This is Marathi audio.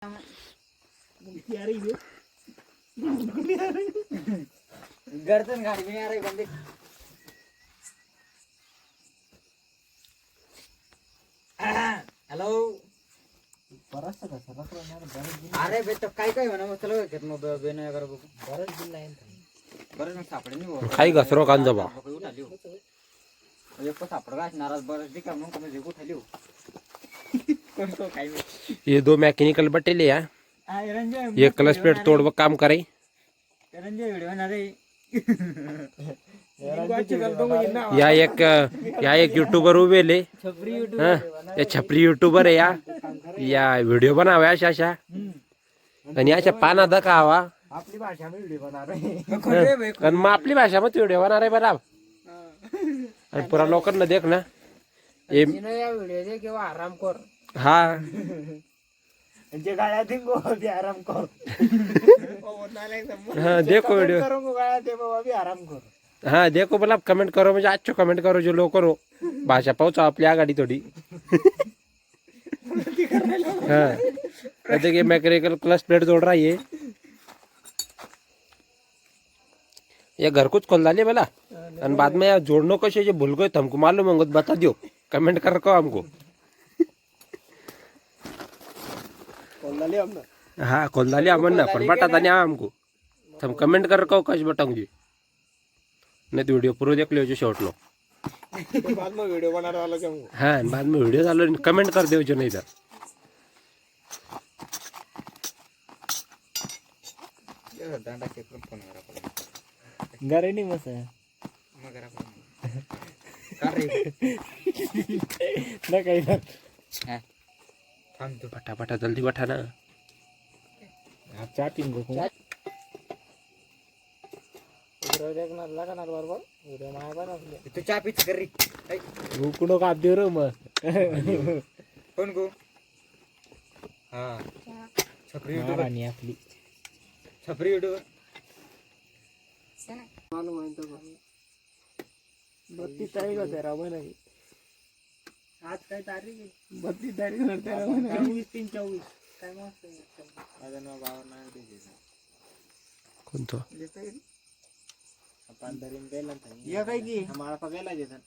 गर्दन गाड़ी में आ रही बंदे। हेलो अरे बे तो काय काय म्हणा चलो घेत मग बेन अगर बरच बिल नाही बरच मग सापडे नाही खाई घसरो कांजा बा उठाली हो एक को सापड गाछ नाराज बरच दिका मग कमी जे उठाली हो कोण को काय ये दो मैकेनिकल बटेले यार ये क्लच प्लेट तोड़ वो काम करे रंजय वीडियो बना रे या एक यूट्यूबर उभेले या छपरी यूट्यूबर आहे या व्हिडिओ बनावा अशा अशा आणि अशा पाना दखावा आपली भाषा में वीडियो बना रहे आणि मग आपली भाषा मध्ये व्हिडिओ बना रहे बराबर आणि पुरा लोकांना देख ना ये व्हिडिओ दे किंवा आराम कर हा जे गाया दिंगो भी आराम कर हाँ देखो वीडियो करूंगा गाया दे बाबा भी आराम कर हाँ देखो बोला कमेंट करो म्हणजे अच्छो कमेंट करो जो लोग करो भाषा पाहूचा आपली आघाडी थोडी हाँ देखिए मैकेनिकल क्लच प्लेट जोड़ रहा है ये घर कुछ खोल डालिए बोला और बाद में यार जोड़नो कैसे जो भूल गए तो हमको मालूम होगा तो बता दियो कमेंट कर को हमको हाँ खोल डालिए हमन ना पर बता नहीं हमको हम कमेंट कर को कैसे बताऊंगी नहीं तो वीडियो पूरा देख लियो जो शॉर्ट लो बाद में वीडियो बना रहा क्या हाँ बाद में वीडियो डालो कमेंट कर दो जो नहीं था डांडा के फोन करा पड़ा घरे नहीं मस है मगर कर रही ना कहीं ना हम तो बटा बटा जल्दी बैठा ना आप चाटिंग को देखना लगाना बरोबर वीडियो माय बना तू चा पीच कर रही वो कुणो का दे रे मग कोण को हां छपरी यूट्यूबर आणि आपली छपरी यूट्यूबर मालूम है तो 32 तारीख को तेरा महीना की आज काय तारीख है 32 तारीख को तेरा महीना 24 काय मस्त माझं नाव बाबा नाव दे कोणतो अपन दरिन गेला था ये काय की हमारा पगेला जेतन